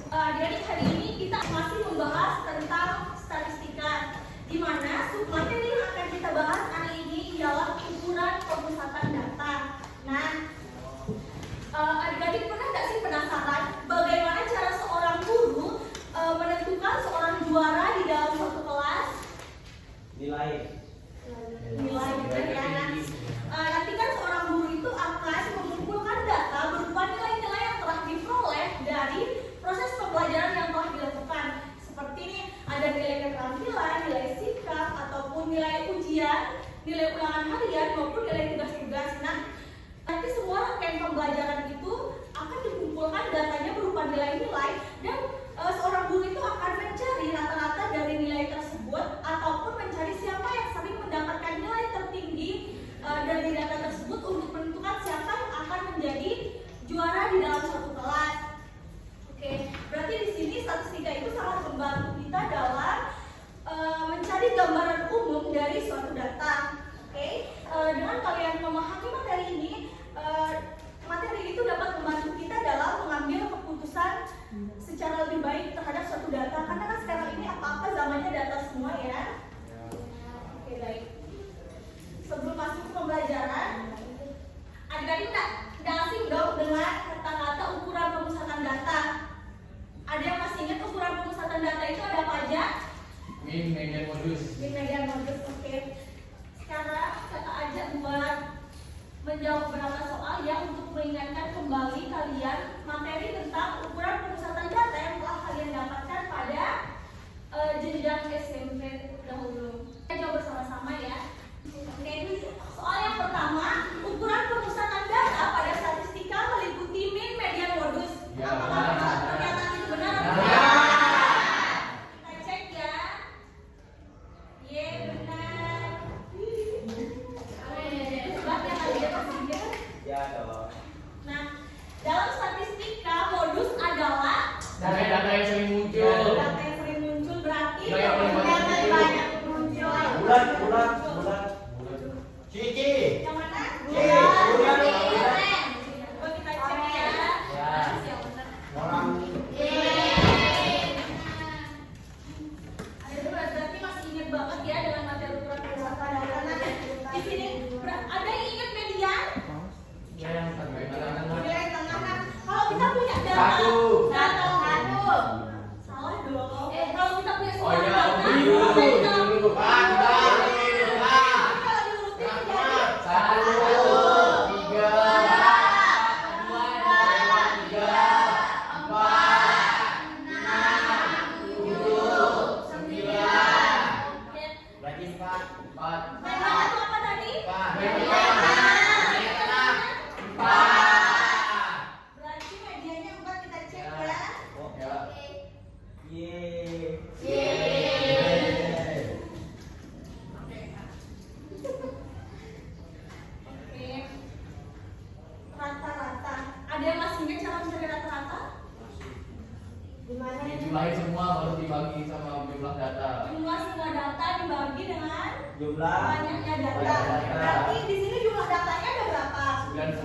Adik-adik, hari ini kita masih membahas tentang statistika, di mana submateri yang akan kita bahas hari ini ialah ukuran pemusatan data. Nah, adik-adik pernah nggak sih penasaran bagaimana cara seorang guru menentukan seorang juara di dalam suatu kelas? Nilai gitu ya. Nanti kan seorang guru itu akan mengumpulkan data berupa nilai-nilai yang telah diperoleh dari proses pembelajaran yang telah dilakukan. Seperti ini, ada nilai keterampilan, nilai sikap, ataupun nilai ujian, nilai ulangan harian, maupun nilai tugas-tugas. Nah, nanti semua rangkaian pembelajaran itu akan dikumpulkan datanya berupa nilai-nilai, dan seorang guru itu akan mencari rata-rata dari nilai tersebut, ataupun mencari siapa yang sering mendapatkan nilai tertinggi dari data tersebut untuk menentukan siapa yang akan menjadi juara di dalam suatu kelas. Oke, berarti di sini statistika itu sangat membantu kita dalam mencari gambaran umum dari suatu data. Oke, dengan kalian memahami materi ini, materi itu dapat membantu kita dalam mengambil keputusan secara lebih baik terhadap suatu data. Karena kan sekarang ini apa-apa zamannya data semua ya. Oke, baik. Sebelum masuk ke pembelajaran, adik-adik tidak asing dong dengan kata-kata ukuran pemusatan data. Ada yang masih ingat ukuran pemusatan data itu ada apa aja? Min, median, modus. Min, median, modus, oke. Sekarang kata aja buat menjawab beberapa soal ya, untuk mengingatkan kembali kalian materi tentang ukuran pemusatan data yang telah kalian dapatkan pada jenjang SMP dahulu. Kita jawab bersama-sama ya. Oke, soal yang pertama, ukuran pemusatan data pada statistika meliputi min, median, modus. Apakah pernyataan itu benar? Ya. Kita cek ya. Ye, benar. Coba yang tadi ya, ya dong. Nah, dalam statistika modus adalah Data yang sering muncul. Data yang sering muncul berarti banyak muncul. Bulan. Cici. Yang mana? Bulan. Coba kita cek ya. Orang. Berarti masih ingat banget ya dengan materi ukuran pemusatan data. Nah, di sini ada yang ingat median? Ya, yang tengah-tengah. Nilai tengah. Nah, kalau kita punya data Satu. salah dong. Kalau kita punya Oh sebuah ya, data, dulu. berarti medianya 4, kita cek ya. Oke. Rata-rata. Ada yang masih ingat cara mencari rata-rata? Gimana? Dijumlahin semua baru dibagi sama jumlah data. Jumlah semua data dibagi dengan Jumlah. banyaknya data. Berarti di sini jumlah datanya ada berapa? 90.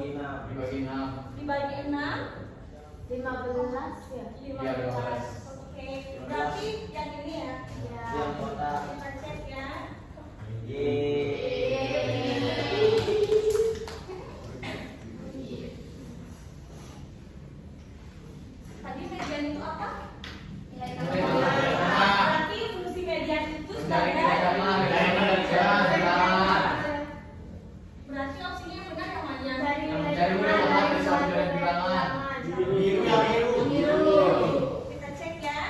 Dibagi 6. Dibagi 6. 15 ya. 15. Oke. Berarti yang ini ya. Yang kota. Kita cek ya. Tadi median median itu apa? Nilai Nilai tambah. tambah. Berarti fungsi median itu Mencari nilai tambah, nilai tambah. Berarti opsinya yang benar yang mana? Cari nilai Cari nilai tambah tambah dari bisa suatu menjadi bilangan. Biru yang biru. Biru. Kita cek ya.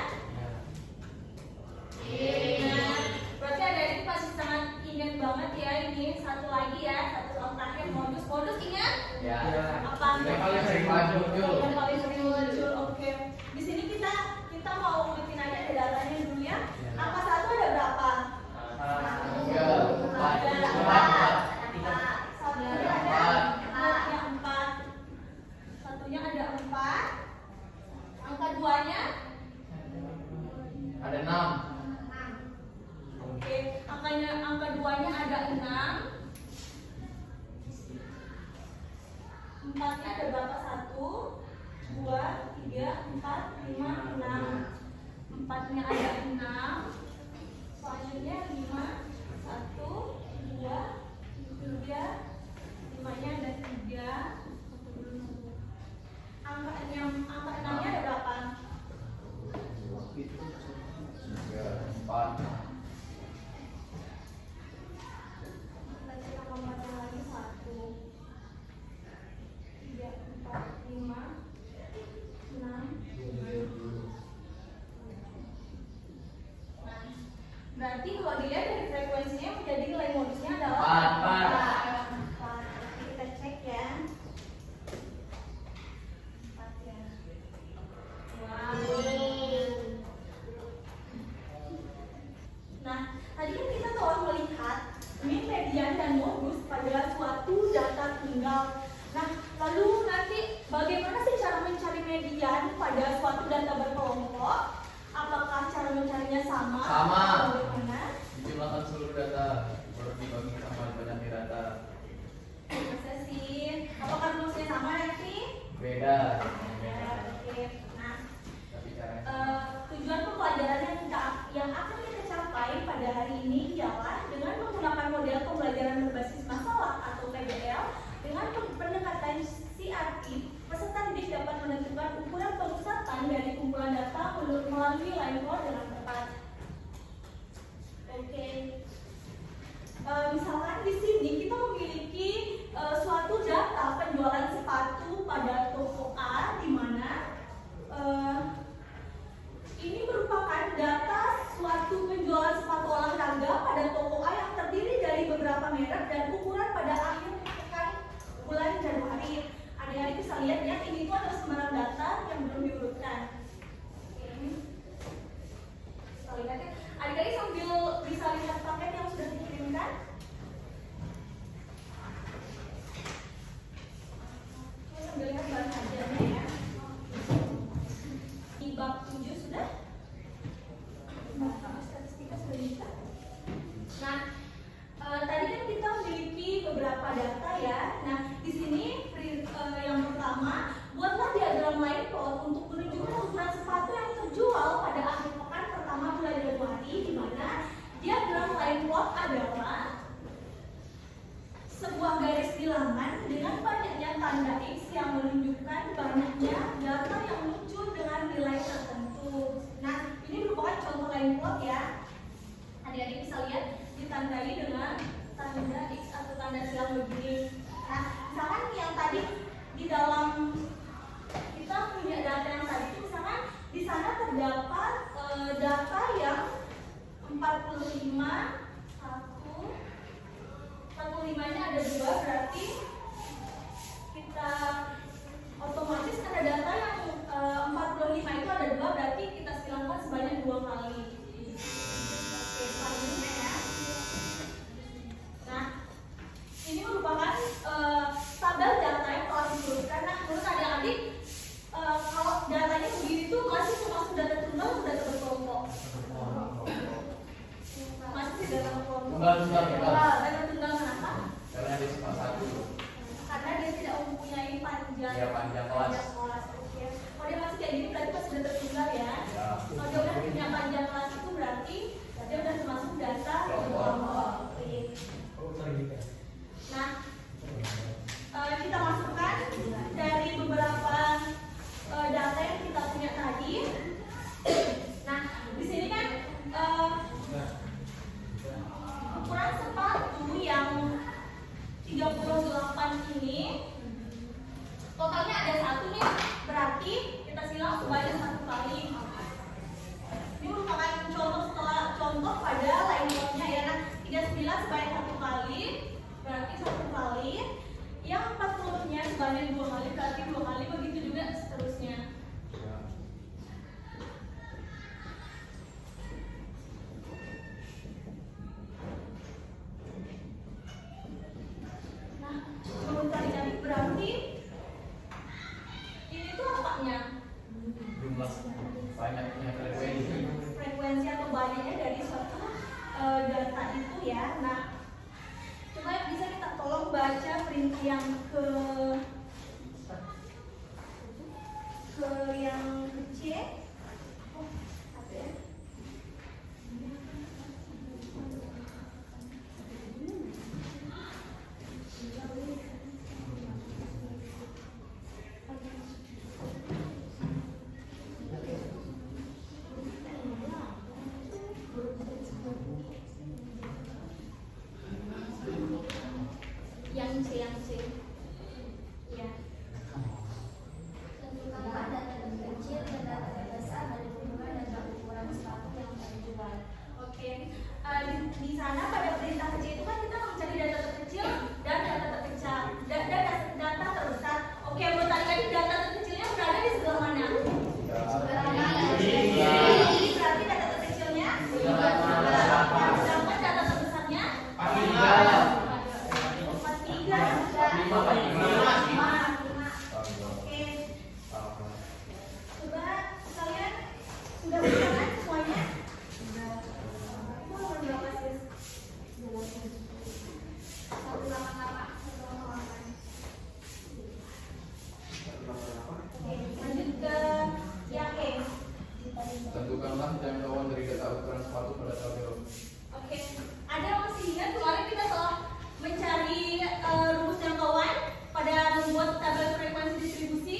Nah, berarti ada ini pasti sangat ingat banget ya ini satu lagi ya, satu soal terakhir modus. Modus ingat? Ya. Apa? Yang paling sering muncul. Yang paling sering muncul. Oke. Di sini kita mau bikin aja ada datanya dulu ya. Angka satu ada berapa? Tiga, empat, Ada empat. Satunya Ada ada empat. Satunya ada 4. Angka duanya Ada 6. oke, angka duanya ada 6. Empatnya ada berapa? 1, 2, 3, 4, 5, 6. Empatnya ada 6. Selanjutnya 5, 1, 2, 3. 5-nya ada 3. Angka 6-nya ada berapa? 3, 4. Kita cek angka 4-nya lagi. 1, 3, 4, 5, 6. Nah, berarti kalau dilihat dari frekuensinya menjadi nilai modusnya adalah 4. 4. Nanti kita cek ya. 4 ya. Wow. Nah, tadi kan kita telah melihat mean, median, dan modus pada suatu data tunggal. Nah, lalu nanti bagaimana sih cara mencari median pada suatu data berkelompok? Apakah cara mencarinya sama? Sama. Atau bagaimana? Dijumlahkan seluruh data baru dibagi sama banyak data. Masa sih? Apakah rumusnya sama nanti? Beda. Ya, oke. Nah, Tapi caranya tujuan pembelajaran yang akan kita capai pada hari ini ialah dengan menggunakan model pembelajaran berbasis masalah atau PBL dengan pendekatan CRT, peserta didik dapat menentukan ukuran pemusatan dari kumpulan data melalui line code dengan tepat. Oke. Misalkan di sini kita memiliki suatu data penjualan sepatu pada toko A, di mana ini merupakan data suatu penjualan sepatu olahraga pada toko A yang terdiri dari beberapa merek dan ukuran pada akhir pekan bulan Januari. Adik-adik bisa lihat ya, ini tuh ada semarang data yang belum diurutkan. Bisa lihat ya. Adik-adik sambil bisa lihat paket yang sudah dikirimkan. Sambil lihat bahan ajarnya ya. Di bab 7 sudah? Statistika sudah bisa? Nah, tadi kan kita memiliki beberapa data ya. Nah, di sini yang pertama, buatlah diagram line plot untuk menunjukkan ukuran sepatu yang terjual pada akhir pekan pertama bulan Januari, di mana diagram line plot adalah sebuah garis bilangan dengan banyaknya tanda X yang menunjukkan banyaknya data yang muncul dengan nilai tertentu. Nah, ini merupakan contoh line plot ya. Adik-adik bisa lihat ditandai dengan tanda X atau tanda silang begini. Nah, misalkan yang tadi di dalam kita punya data yang tadi itu misalkan di sana terdapat data yang 45 45-nya ada 2, berarti kita otomatis ada data yang 45 itu ada 2, berarti kita silangkan sebanyak 2 kali. Oke, selanjutnya ya. Nah, ini merupakan tabel data yang telah diturunkan. Nah, menurut adik-adik, kalau datanya begitu masih termasuk data tunggal atau data berkelompok? Masih data berkelompok. Tunggal. Data tunggal kenapa? Karena ada sifat 1. banyaknya frekuensi. Frekuensi atau banyaknya dari suatu data itu ya. Nah, coba bisa kita tolong baca print yang ke yang kecil. Oh, apa ya? Yang C. Ya. Tentukanlah data terkecil dan data terbesar dari hubungan dan ukuran sepatu yang akan dijual. Oke. Di sana pada perintah kecil itu kan kita mencari data terkecil dan data terbesar. Data terbesar. Oke, buat tadi data terkecilnya berada di sebelah mana? Ini berarti data terkecilnya. Sedangkan data terbesarnya. 45. Oke. Coba kalian sudah bisa kan semuanya? Sudah. Nomor berapa sih? 188. Oke, lanjut ke yang E. Tentukanlah jangkauan dari data ukuran sepatu pada tabel. Oke, ada yang masih ingat kemarin kita telah mencari rumus jangkauan pada membuat tabel frekuensi distribusi.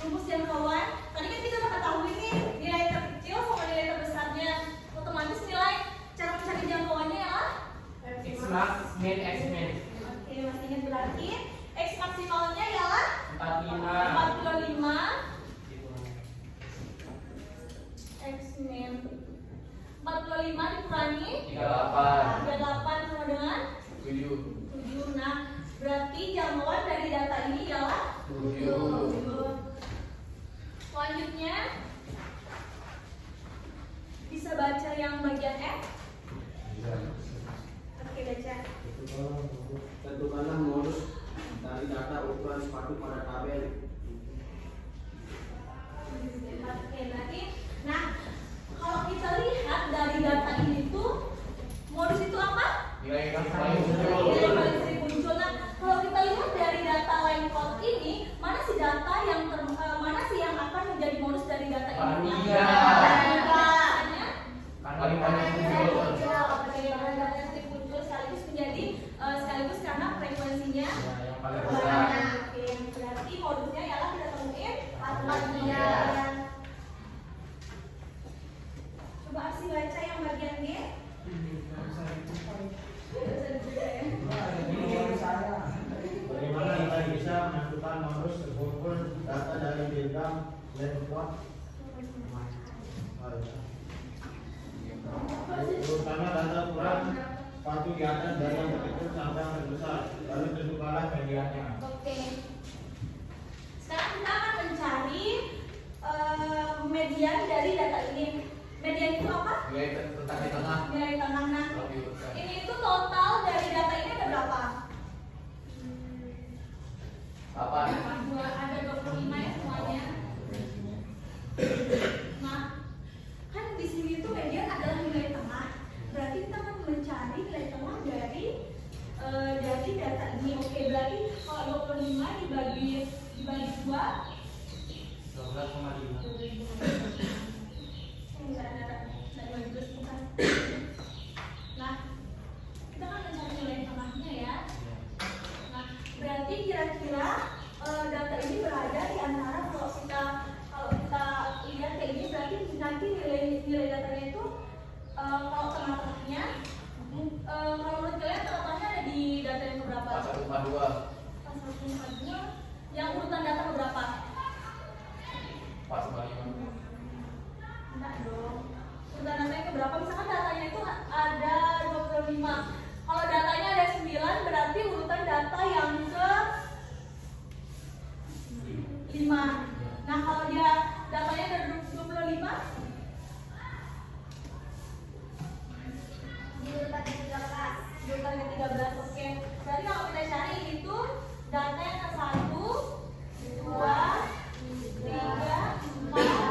Rumus jangkauan, tadi kan kita udah ketahui nih nilai terkecil sama nilai terbesarnya. Otomatis nilai cara mencari jangkauannya ya? X max min X min. Oke, masih ingat berarti X maksimalnya ialah 45. 45. X min 45 dikurangi 38 sama dengan 7. Nah, berarti jangkauan dari data ini ialah 7. Selanjutnya bisa baca yang bagian F. Oke, baca. Tentukanlah modus dari data ukuran sepatu pada tabel. Oke, berarti nah kalau kita lihat dari data ini tuh modus itu apa? Nilai yang Nilai paling sering muncul. Nah, kalau kita lihat dari data line code ini, mana sih data yang mana sih yang akan menjadi modus dari data ini? Paling paling banyak muncul. Data yang sering muncul sekaligus menjadi sekaligus karena frekuensinya Yang paling besar. banyak. Oke, berarti modusnya ialah kita temuin 43. Coba Arsi baca yang bagian G. Bagaimana kita bisa menentukan modus terkumpul data dari bintang dan kuat? Terutama data ukuran sepatu di atas dari yang terkecil sampai yang terbesar. Lalu tentukanlah mediannya. Oke. Sekarang kita akan mencari median dari data ini. Median itu apa? Nilai tentang di tengah. Nilai tengah. Nah, Lebih besar. ini itu total dari data ini ada berapa? Apa? Ada 25 ya semuanya. Nah, kan di sini tuh median adalah nilai tengah. Berarti kita akan mencari nilai tengah dari data ini. Oke, berarti kalau 25 dibagi 2 nah, kita kan mencari nilai tengahnya ya. Nah, berarti kira-kira data ini berada di antara kalau kita lihat kayak ini berarti nanti nilai datanya itu kalau tengah-tengahnya kalau menurut kalian tengah-tengahnya ada di data yang berapa? Pas 142. Pas 142 yang urutan data berapa? Pas 45. Enggak dong. Urutan datanya ke berapa? Misalkan datanya itu ada 25. Kalau datanya ada 9, berarti urutan data yang ke 5. Nah, kalau dia datanya ada 25, Di urutan ke-13. urutan ke 13. Oke. Berarti kalau kita cari itu data yang ke 1, 2, 3, 4,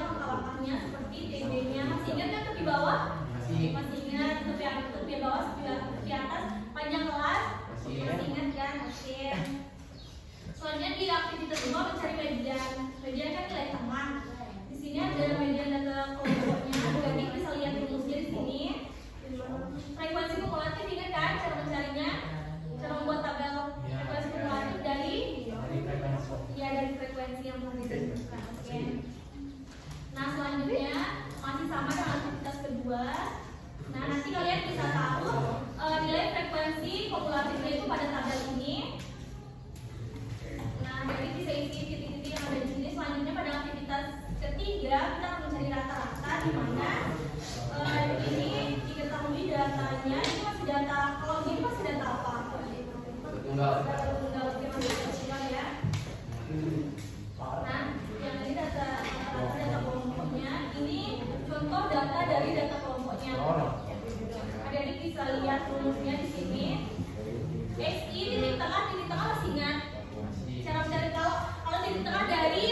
langkah-langkahnya seperti TB-nya. Masih ingat kan tepi bawah? Masih ingat tepi bawah, tepi atas, panjang kelas? Masih ingat kan? Oke. Soalnya di aktivitas 2 mencari median. Median kan nilai teman. Di sini ada median data kelompoknya. Jadi bisa lihat rumusnya di sini. Frekuensi kumulatif ingat kan cara mencarinya? Cara membuat tabel frekuensi kumulatif dari frekuensi yang pernah ditentukan. Oke. Nah selanjutnya masih sama dengan aktivitas kedua. Nah nanti kalian bisa tahu nilai frekuensi kumulatifnya itu pada tabel ini. Nah jadi bisa isi titik-titik yang ada di sini. Selanjutnya pada aktivitas ketiga kita akan mencari rata-rata di mana di sini diketahui datanya ini masih data, kalau ini masih data apa? Tunggal. Tunggal, oke, masih data tunggal ya. Nah, yang ini data kelompoknya. Ini contoh data dari data kelompoknya. Adik-adik bisa lihat rumusnya di sini. XI titik tengah masih ingat? Cara mencari tahu kalau titik tengah dari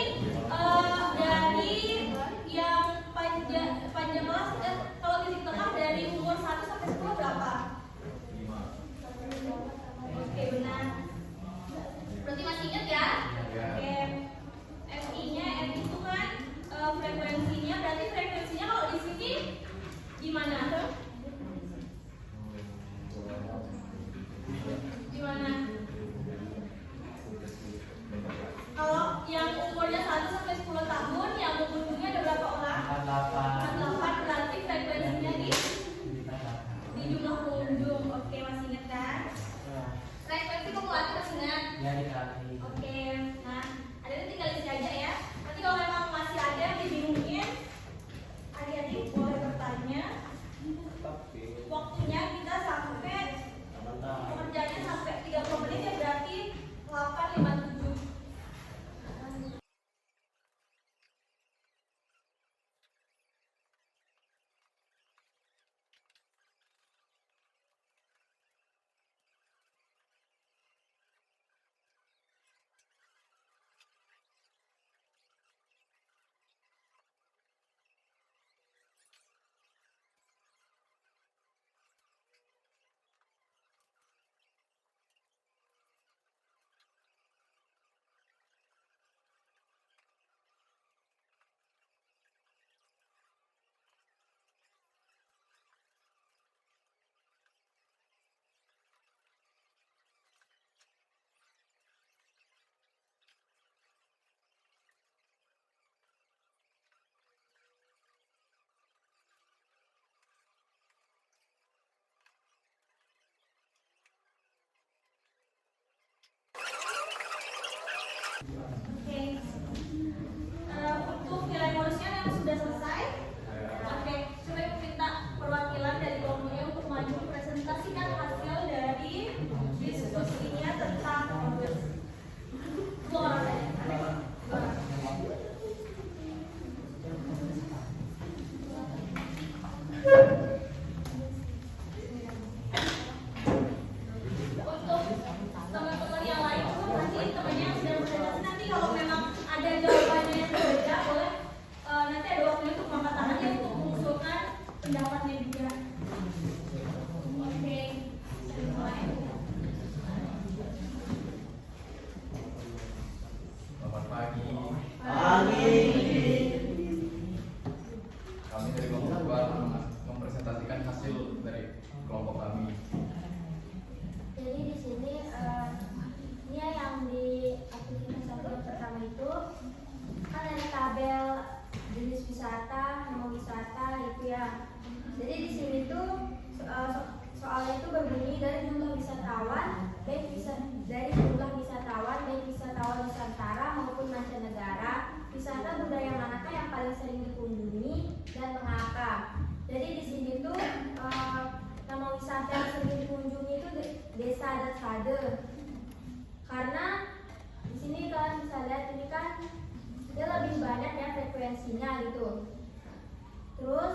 yang panjang kelas, kalau titik tengah dari umur 1 sampai 10 berapa? 5. Oke, benar. Berarti masih ingat ya? Oke. FI-nya, F itu kan frekuensinya, berarti frekuensinya kalau di sini gimana? Gimana? Kalau yang umurnya 1 sampai 10 tahun, yang pengunjungnya ada berapa orang? 48, berarti frekuensinya di jumlah pengunjung. Oke, masih ingat kan? Frekuensi kumulatif masih ingat? Oke, nah ada tinggal isi aja ya. Nanti kalau memang masih ada yang dibingungin, adik-adik boleh bertanya. Waktunya kita sampai pengerjaannya sampai 30 menit ya, berarti 8.57. Oke, untuk nilai bonusnya yang sudah selesai. Oke, coba ibu minta perwakilan dari kelompoknya untuk maju presentasikan hasil dari diskusinya tentang bonus. 2 orang saja. Untuk teman-teman yang lain, nanti temannya yang sedang presentasi, nanti kalau memang ada jawabannya yang berbeda, boleh nanti ada waktunya untuk mengangkat tangan ya untuk mengusulkan pendapatnya juga. Oke, mulai. Selamat pagi. Kami dari kelompok 2 mempresentasikan hasil dari kelompok kami. Jadi di sini ini yang di aktivitas yang pertama itu kan ada tabel jenis wisata, nama wisata gitu ya. Jadi di sini tuh soalnya itu berbunyi dari jumlah wisatawan, baik wisatawan Nusantara maupun mancanegara, wisata budaya manakah yang paling sering dikunjungi dan mengapa. Jadi di sini tuh nama wisata yang sering dikunjungi itu Desa Adat Sade. Karena di sini kalian bisa lihat ini kan dia lebih banyak ya frekuensinya gitu. Terus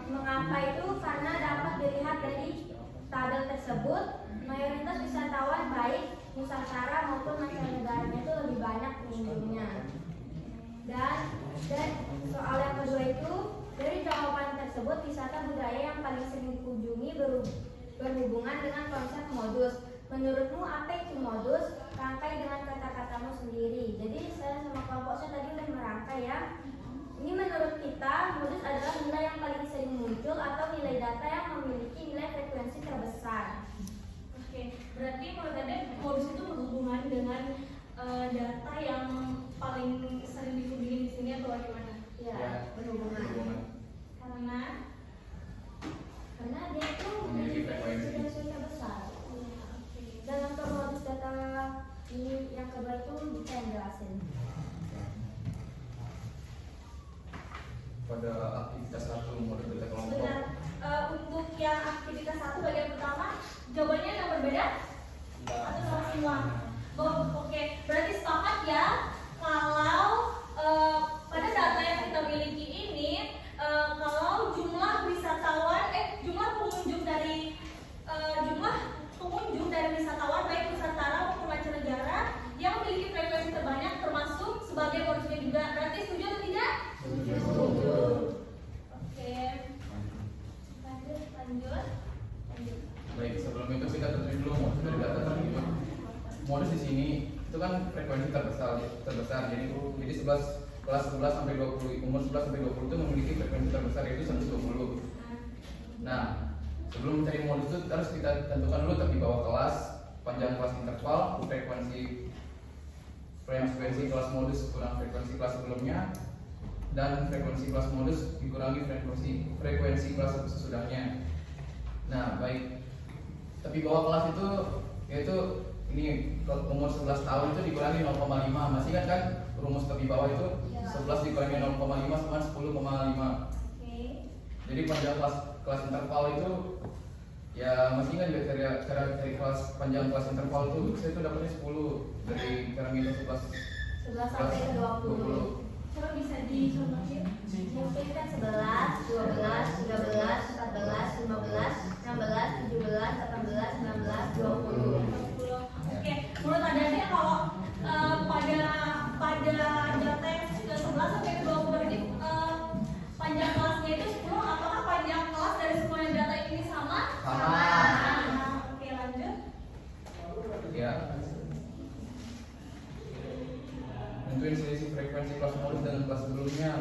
mengapa itu? Karena dapat dilihat dari tabel tersebut mayoritas wisatawan baik Nusantara maupun mancanegara itu lebih banyak pengunjungnya. Dan tersebut wisata budaya yang paling sering dikunjungi berhubungan dengan konsep modus. Menurutmu apa itu modus? Rangkai dengan kata-katamu sendiri. Jadi saya sama kelompok saya tadi udah merangkai ya. Ini menurut kita modus adalah nilai yang paling sering muncul atau nilai data yang memiliki nilai frekuensi terbesar. Oke, berarti menurut Anda modus itu berhubungan dengan data yang paling sering dikunjungi di sini atau bagaimana? Ya, berhubungan. Karena dia itu memiliki frekuensi terbesar. Dalam modus data ini yang kedua itu bisa jelasin. Pada aktivitas 1 modus data kelompok. Benar. Untuk yang aktivitas 1 bagian pertama, jawabannya yang berbeda? Atau sama semua? Oh, oke. Berarti sepakat ya kalau pada data yang kita miliki ini kalau jumlah pengunjung dari wisatawan baik nusantara maupun mancanegara yang memiliki frekuensi terbanyak termasuk sebagai modusnya juga. Berarti setuju atau tidak? Setuju. Oke. Lanjut. Baik, sebelum itu kita tentuin dulu modus dari data tadi. Modus di sini itu kan frekuensi terbesar. Jadi 11 kelas 11 sampai 20, umur 11 sampai 20 itu memiliki frekuensi terbesar yaitu 120. Nah, sebelum mencari modus itu harus kita tentukan dulu tapi bawah kelas, panjang kelas interval, frekuensi kelas modus kurang frekuensi kelas sebelumnya, dan frekuensi kelas modus dikurangi frekuensi kelas sesudahnya. Nah, baik. Tapi bawah kelas itu yaitu ini umur 11 tahun itu dikurangi 0,5. Masih kan rumus tepi bawah itu 11 dikurangi 0,5 sama 10,5. Jadi panjang kelas interval itu ya masih kan juga cara cari kelas panjang kelas interval itu saya itu dapatnya 10 dari sekarang itu 11 sampai ke 20. Coba bisa dicontohin. Mungkin kan 11, 12, 13, 14, 15, 16, 17, 18, 19, 20. Oke, menurut Anda sih kalau pada data yang ke 11 sampai ke 20 ini panjang kelasnya itu 10, apakah panjang kelas dari semua data ini sama? Sama. Oke, lanjut. Ya. Tentuin selisih frekuensi kelas modus dengan kelas sebelumnya.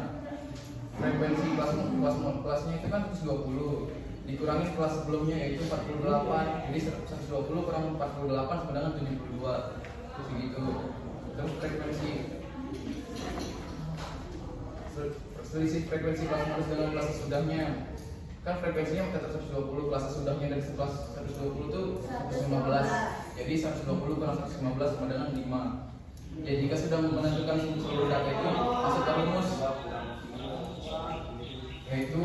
Frekuensi kelasnya itu kan 120 dikurangi kelas sebelumnya yaitu 48. Jadi 120 kurang 48 sama dengan 72. Terus begitu. Terus selisih frekuensi kelas modus dengan kelas sesudahnya. Kan frekuensinya tetap 120, kelas sesudahnya dari kelas 120 itu 115. Jadi 120 kurang 115 sama dengan 5. Ya jika sudah menentukan seluruh data itu masuk ke rumus yaitu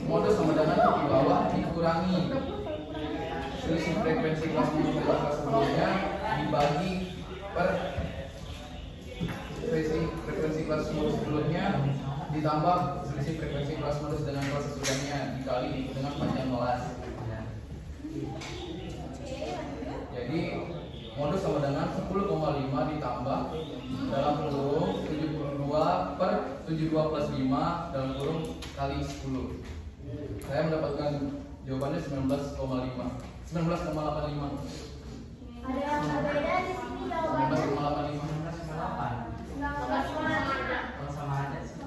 modus sama dengan di bawah dikurangi selisih frekuensi kelas modus dengan kelas sebelumnya dibagi per selisih frekuensi kelas modus sebelumnya ditambah selisih frekuensi kelas modus dengan kelas sesudahnya dikali dengan panjang kelas. Jadi modus sama dengan 10,5 ditambah dalam kurung 72 per 72 plus 5 dalam kurung kali 10. Saya mendapatkan jawabannya 19,85. Ada yang berbeda di sini jawabannya. 19,85. Kalau sama aja sih.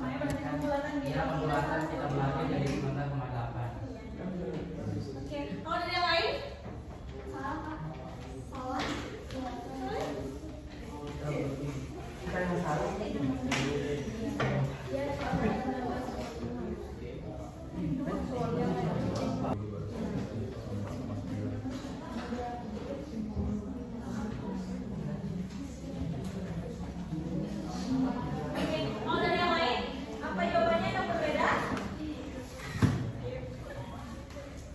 Ya, pembulatan kita belajar dari 19,8. Oke, kalau dari yang lain? Salah. Kita yang salah. Kalau dari yang lain, apa jawabannya yang berbeda?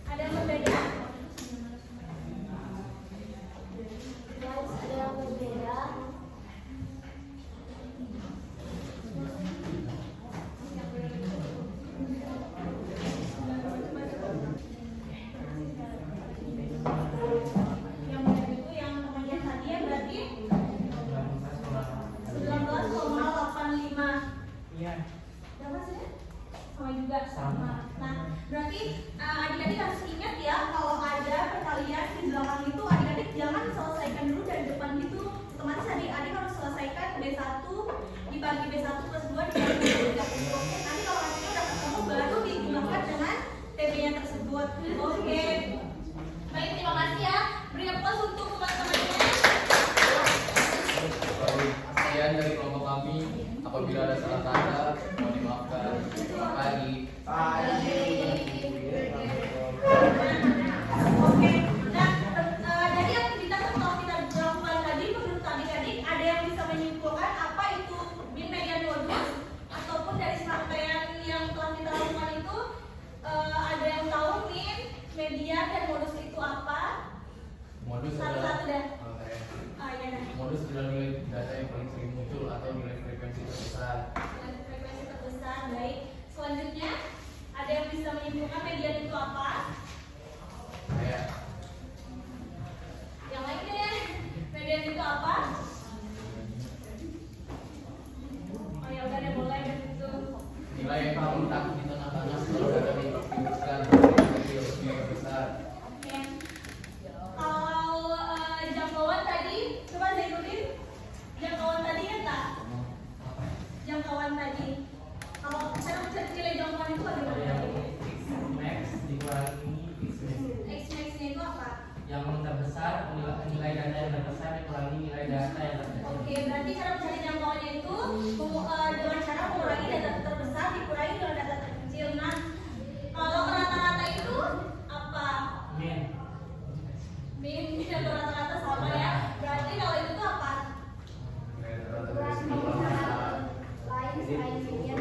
Ada yang berbeda? Guys, ada yang berbeda. Yang benar itu yang temannya tadi ya berarti 19,85. Iya. Berapa sih? Sama juga. Nah, berarti adik-adik harus ingat ya, kalau ada perkalian di belakang itu adik-adik jangan selesaikan dulu dari depan gitu. Otomatis adik-adik harus selesaikan B1 dibagi B1 plus 2 dibagi B3. Oke, nanti kalau hasilnya udah ketemu baru digunakan dengan TB-nya tersebut. Oke. Baik, terima kasih ya. Beri aplaus untuk teman-temannya. Sekian dari kelompok kami. Apabila ada salah kata, mohon dimaafkan. Selamat pagi. Oke, nah dari aktivitas yang telah kita lakukan tadi, menurut adik-adik ada yang bisa menyimpulkan apa itu bin median modus, ataupun dari serangkaian yang telah kita lakukan itu ada yang tahu min, median, dan modus itu apa? Modus Satu-satu adalah dah. Oke. Iya dah. Modus adalah nilai data yang paling sering muncul atau nilai frekuensi terbesar. Frekuensi terbesar, baik. Selanjutnya ada yang bisa menyimpulkan median itu apa? Kayak Yang lain deh. Median itu apa? Oh ya udah deh, boleh deh itu. nilai yang terletak di tengah-tengah seluruh data distribusikan menjadi nilai besar. Oke. Kalau jangkauan tadi, coba Zainuddin. Jangkauan tadi kan tak? Jangkauan tadi. Kalau cara mencari nilai jangkauan itu bagaimana? Max dikurangi X max-nya itu apa? yang terbesar, nilai data yang terbesar dikurangi nilai data yang terkecil. Oke, berarti cara mencari jangkauannya itu dengan cara mengurangi data terbesar dikurangi dengan data terkecil. Nah, kalau rata-rata itu apa? Min. Min atau rata-rata sama ya. Berarti kalau itu tuh apa? Nilai rata dari Ukuran semua pembicaraan lain selain median